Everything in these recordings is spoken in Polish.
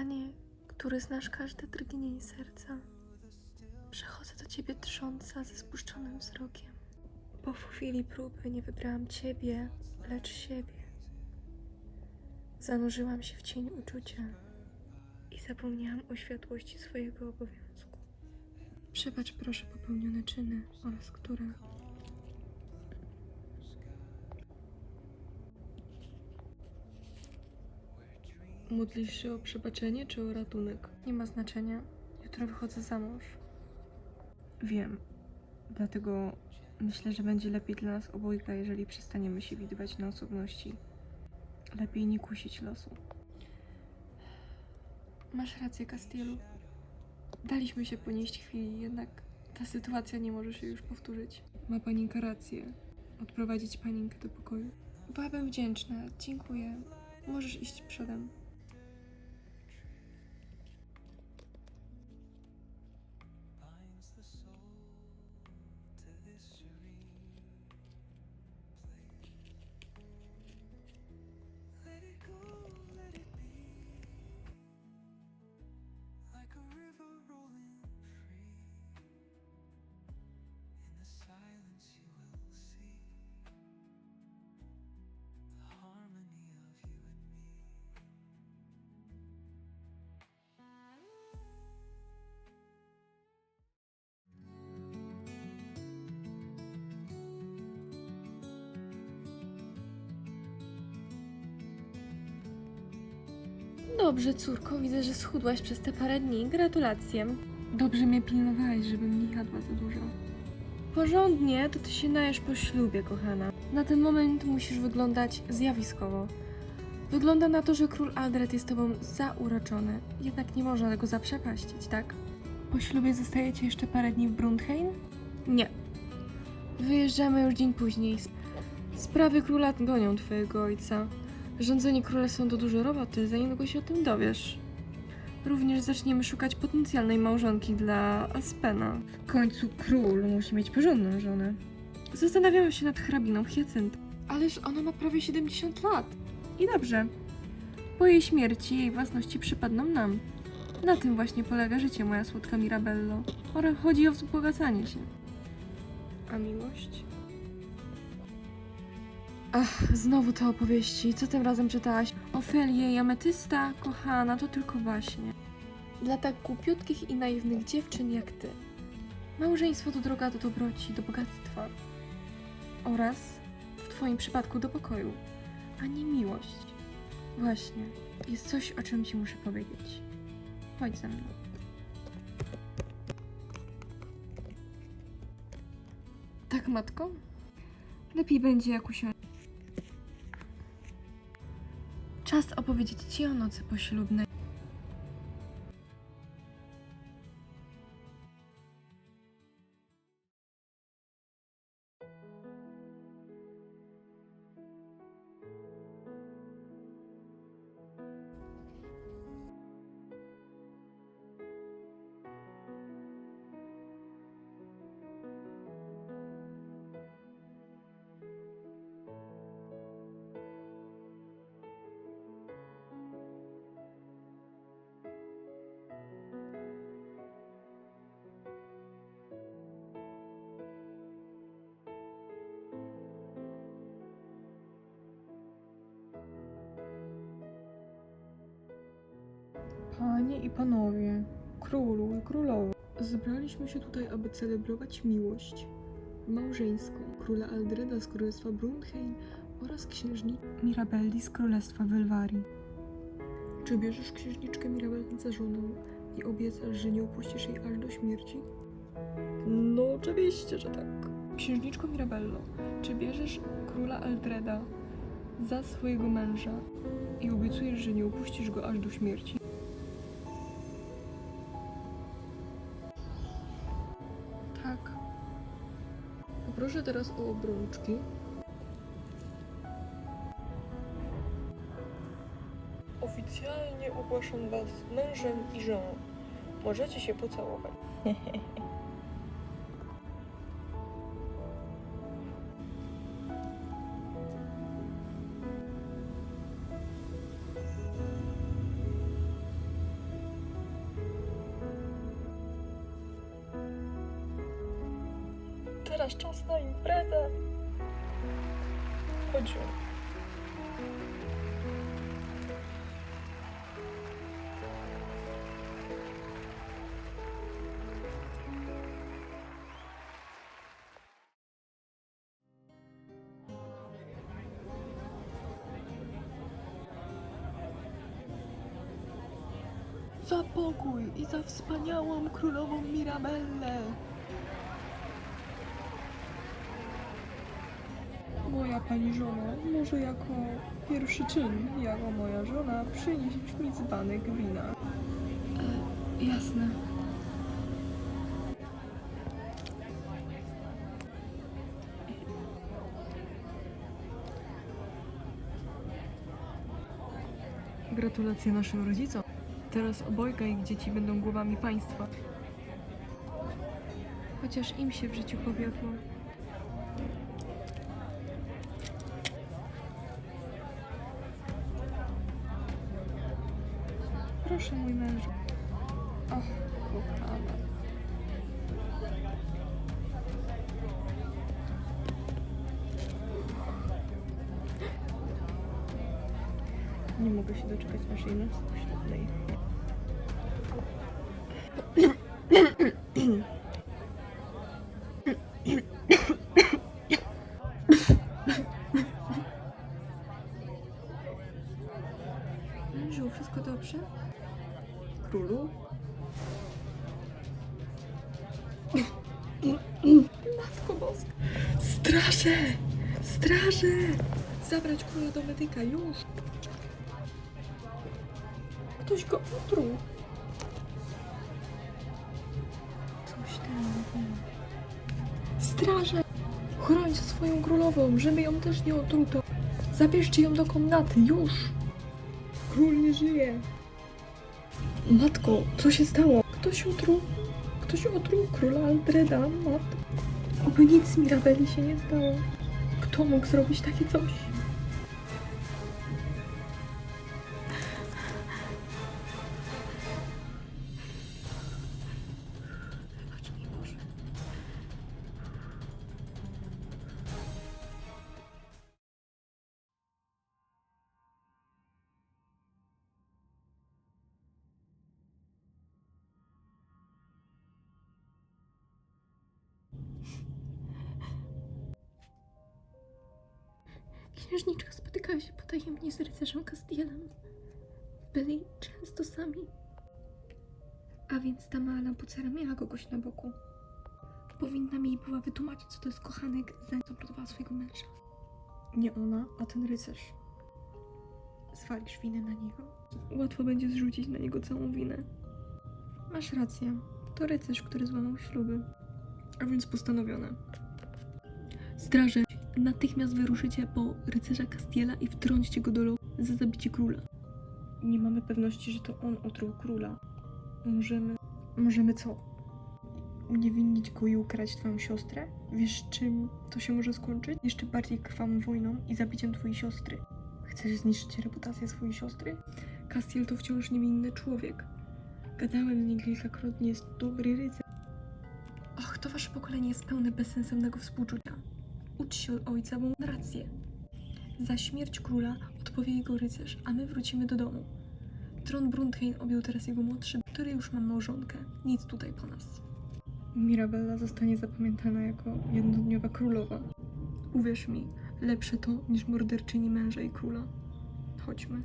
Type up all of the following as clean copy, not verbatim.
Panie, który znasz każde drgnienie serca, przychodzę do Ciebie drżąca ze spuszczonym wzrokiem, bo w chwili próby nie wybrałam Ciebie, lecz siebie. Zanurzyłam się w cień uczucia i zapomniałam o światłości swojego obowiązku. Przebacz proszę popełnione czyny oraz które Modlisz się o przebaczenie czy o ratunek? nie ma znaczenia. Jutro wychodzę za mąż. Wiem. Dlatego myślę, że będzie lepiej dla nas obojga, jeżeli przestaniemy się widywać na osobności. Lepiej nie kusić losu. Masz rację, Castielu. Daliśmy się ponieść chwili, jednak ta sytuacja nie może się już powtórzyć. Ma panienka rację. Odprowadzić panienkę do pokoju. Byłabym wdzięczna. Dziękuję. Możesz iść przodem. Dobrze, córko, widzę, że schudłaś przez te parę dni. Gratulacje. Dobrze mnie pilnowałeś, żebym nie jadła za dużo. Porządnie, to ty się najesz po ślubie, kochana. Na ten moment musisz wyglądać zjawiskowo. Wygląda na to, że król Aldred jest tobą zauroczony. Jednak nie można tego zaprzepaścić, tak? Po ślubie zostajecie jeszcze parę dni w Brundheim? Nie. Wyjeżdżamy już dzień później. Sprawy króla gonią twojego ojca. Rządzenie królestwem to dużo roboty, za niedługo się o tym dowiesz. Również zaczniemy szukać potencjalnej małżonki dla Aspena. W końcu król musi mieć porządną żonę. Zastanawiamy się nad hrabiną Hyacynt. Ależ ona ma prawie 70 lat. I dobrze. Po jej śmierci jej własności przypadną nam. Na tym właśnie polega życie, moja słodka Mirabello. Chodzi o wzbogacanie się. A miłość? Ach, znowu te opowieści. Co tym razem czytałaś? Ofelię i Ametysta? Kochana, to tylko baśnie. Dla tak głupiutkich i naiwnych dziewczyn jak ty. Małżeństwo to droga do dobroci, do bogactwa. Oraz, w twoim przypadku, do pokoju. A nie miłość. Właśnie, jest coś, o czym ci muszę powiedzieć. Chodź ze mną. Tak, matko? Lepiej będzie, jak usiąść. Czas opowiedzieć ci o nocy poślubnej. Panie i panowie, królu i królowo, zebraliśmy się tutaj, aby celebrować miłość małżeńską króla Aldreda z królestwa Brundheim oraz księżniczki Mirabelli z królestwa Welwarii. Czy bierzesz księżniczkę Mirabelli za żonę i obiecasz, że nie opuścisz jej aż do śmierci? No oczywiście, że tak. Księżniczko Mirabello, czy bierzesz króla Aldreda za swojego męża i obiecujesz, że nie opuścisz go aż do śmierci? Tak. Poproszę teraz o obrączki. Oficjalnie ogłaszam was mężem i żoną. Możecie się pocałować. teraz czas na imprezę. Chodź. Za pokój i za wspaniałą królową Mirabellę. Moja pani żona, może jako pierwszy czyn, jako moja żona, przynieść mi dzbanek wina. Jasne. Gratulacje naszym rodzicom. Teraz obojga ich dzieci będą głowami państwa. Chociaż im się w życiu powiodło. Proszę, mój mężu. Och, kochana. Nie mogę się doczekać naszej nocy poślubnej. Mężu, wszystko dobrze? Królu? Matko Boska! Straże! Straże! Zabrać króla do medyka, już! Ktoś go otruł. Coś tam. Straże! Chrońcie swoją królową, żeby ją też nie otruto. Zabierzcie ją do komnaty, już! Król nie żyje. Matko, co się stało? Ktoś otruł króla Aldreda, matko. Oby nic Mirabelli się nie stało. Kto mógł zrobić takie coś? Wybacz mi, Boże. Księżniczka spotykała się potajemnie z rycerzem Castielem. Byli często sami. A więc ta mała bucera miała kogoś na boku. Powinna mi była wytłumaczyć, co to jest kochanek, zanim zamordowała swojego męża. Nie ona, a ten rycerz. Zwalisz winę na niego? Łatwo będzie zrzucić na niego całą winę. Masz rację. To rycerz, który złamał śluby. A więc postanowione. Straże, natychmiast wyruszycie po rycerza Castiela i wtrąćcie go do lochu za zabicie króla. Nie mamy pewności, że to on otruł króla. Możemy co? Uniewinnić go i ukraść twoją siostrę? Wiesz, czym to się może skończyć? Jeszcze bardziej krwawą wojną i zabiciem twojej siostry. Chcesz zniszczyć reputację swojej siostry? Castiel to wciąż niewinny człowiek. Gadałem z nim kilkakrotnie, jest dobry rycerz. Och, to wasze pokolenie jest pełne bezsensownego współczucia. Ucz się od ojca, bo ma rację. Za śmierć króla odpowie jego rycerz, a my wrócimy do domu. Tron Brundheim objął teraz jego młodszy, który już ma małżonkę. Nic tutaj po nas. Mirabella zostanie zapamiętana jako jednodniowa królowa. Uwierz mi, lepsze to niż morderczyni męża i króla. Chodźmy.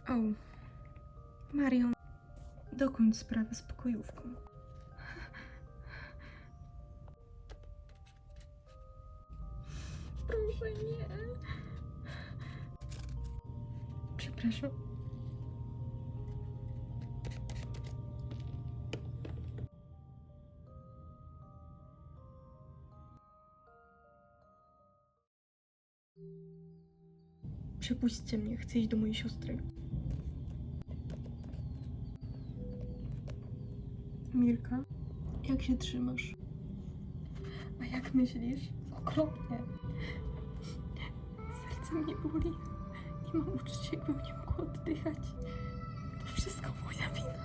O, Marion, dokończ sprawę z pokojówką. Proszę nie. Przepraszam. Przepuśćcie mnie, chcę iść do mojej siostry. Mirka, jak się trzymasz? A jak myślisz? Okropnie. Serce mnie boli. Nie mam uczuć, jakbym nie mogła oddychać. To wszystko moja wina.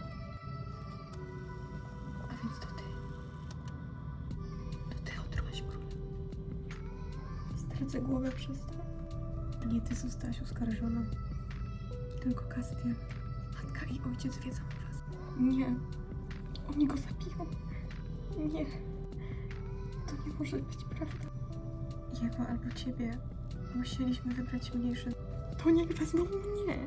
kręcę głowę przez to. Nie ty zostałaś oskarżona, tylko Castiel. Matka i ojciec wiedzą o was. Nie. Oni go zabiją. Nie. To nie może być prawda. Jego albo ciebie. Musieliśmy wybrać mniejsze. To niech wezmą mnie.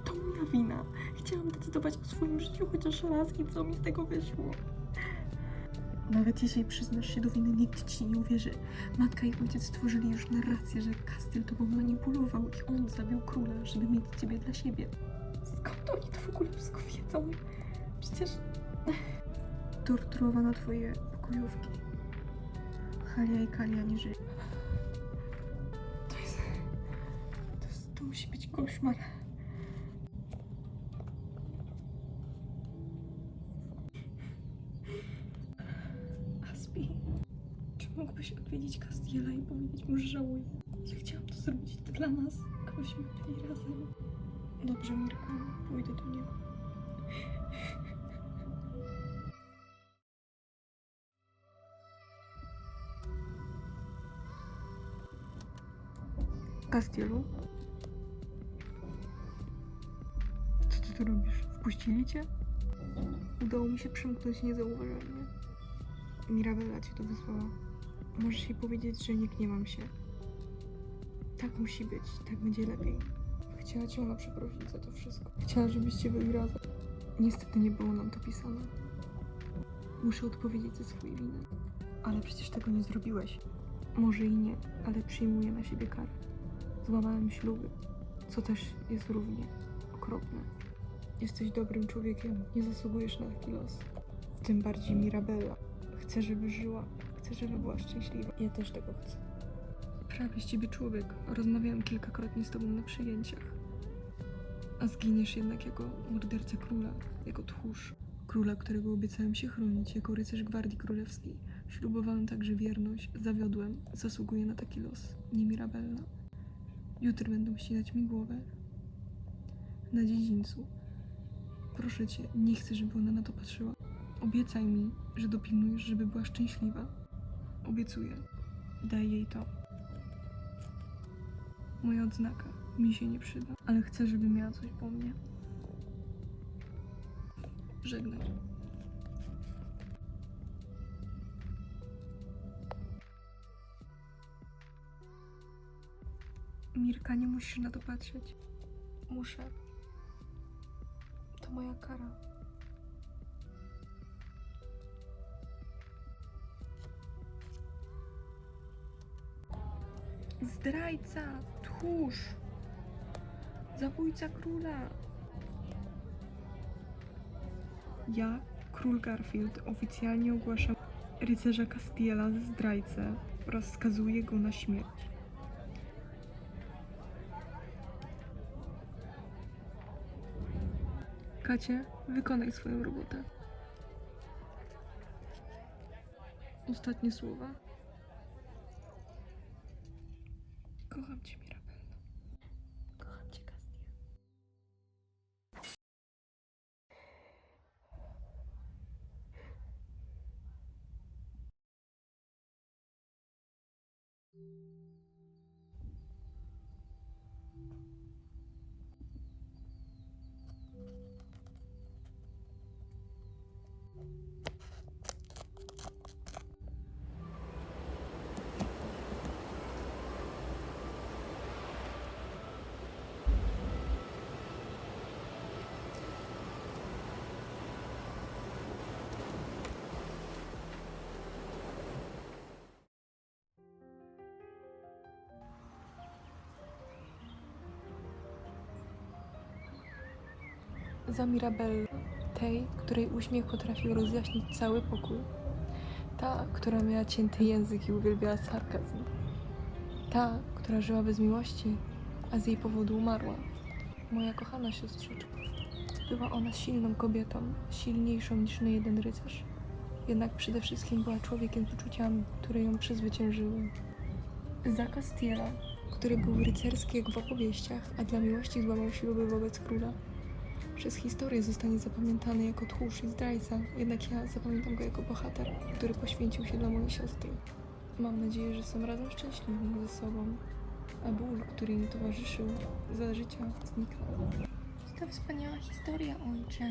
To moja wina. Chciałam decydować o swoim życiu chociaż raz i co mi z tego wyszło. Nawet jeśli przyznasz się do winy, nikt ci nie uwierzy. Matka i ojciec stworzyli już narrację, że Castiel tobą manipulował i on zabił króla, żeby mieć ciebie dla siebie. Skąd oni to w ogóle wszystko wiedzą? Przecież... Torturowano twoje pokojówki. Halia i Kalia nie żyją. To musi być koszmar. Aspi, czy mógłbyś odwiedzić Castiela i powiedzieć mu, że żałuję? Ja chciałam to zrobić dla nas, abyśmy byli razem. Dobrze, Mirka, pójdę do niego. Castielu? Co ty tu robisz? Wpuścili cię? Udało mi się przymknąć niezauważalnie. Mirabella cię tu wysłała. Możesz jej powiedzieć, że nie gniewam się. Tak musi być, tak będzie lepiej. Chciała cię ona przeprosić za to wszystko. Chciała, żebyście byli razem. Niestety nie było nam to pisane. Muszę odpowiedzieć za swoje winy. Ale przecież tego nie zrobiłeś. Może i nie, ale przyjmuję na siebie karę. Złamałem śluby, co też jest równie okropne. Jesteś dobrym człowiekiem, nie zasługujesz na taki los. Tym bardziej Mirabella. Chcę, żeby żyła, chcę, żeby była szczęśliwa. Ja też tego chcę. Prawie z ciebie człowiek. Rozmawiałam kilkakrotnie z tobą na przyjęciach. A zginiesz jednak jako morderca króla, jako tchórz. Króla, którego obiecałem się chronić, jako rycerz Gwardii Królewskiej. Ślubowałem także wierność, zawiodłem, zasługuję na taki los, nie Mirabella. Jutro będą ścinać mi głowę. Na dziedzińcu. Proszę cię, nie chcę, żeby ona na to patrzyła. Obiecaj mi, że dopilnujesz, żeby była szczęśliwa. Obiecuję. Daj jej to. Moja odznaka mi się nie przyda, ale chcę, żeby miała coś po mnie. Żegnaj. Mirka, nie musisz na to patrzeć. Muszę. To moja kara. Zdrajca, tchórz, zabójca króla. Ja, król Garfield, oficjalnie ogłaszam rycerza Castiela za zdrajcę oraz skazuję go na śmierć. Kacie, wykonaj swoją robotę. Ostatnie słowa. Kocham cię, Mirabella. Kocham cię, Castiel. Za Mirabellę, tej, której uśmiech potrafił rozjaśnić cały pokój. Ta, która miała cięty język i uwielbiała sarkazm. Ta, która żyła bez miłości, a z jej powodu umarła. Moja kochana siostrzyczka. Była ona silną kobietą, silniejszą niż niejeden rycerz. Jednak przede wszystkim była człowiekiem z uczuciami, które ją przezwyciężyły. Za Castiela, który był rycerski jak w opowieściach, a dla miłości złamał śluby wobec króla. Przez historię zostanie zapamiętany jako tchórz i zdrajca, jednak ja zapamiętam go jako bohater, który poświęcił się dla mojej siostry. Mam nadzieję, że są razem szczęśliwi ze sobą, a ból, który im towarzyszył za życia, zniknął. To wspaniała historia, ojcze.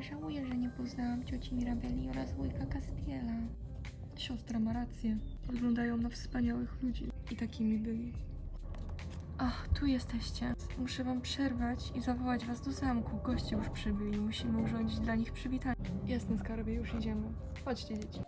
Żałuję, że nie poznałam cioci Mirabelli oraz wujka Castiela. Siostra ma rację. Wyglądają na wspaniałych ludzi i takimi byli. Ach, tu jesteście. Muszę wam przerwać i zawołać was do zamku. Goście już przybyli. Musimy urządzić dla nich przywitanie. Jasne, skarbie, już idziemy. Chodźcie, dzieci.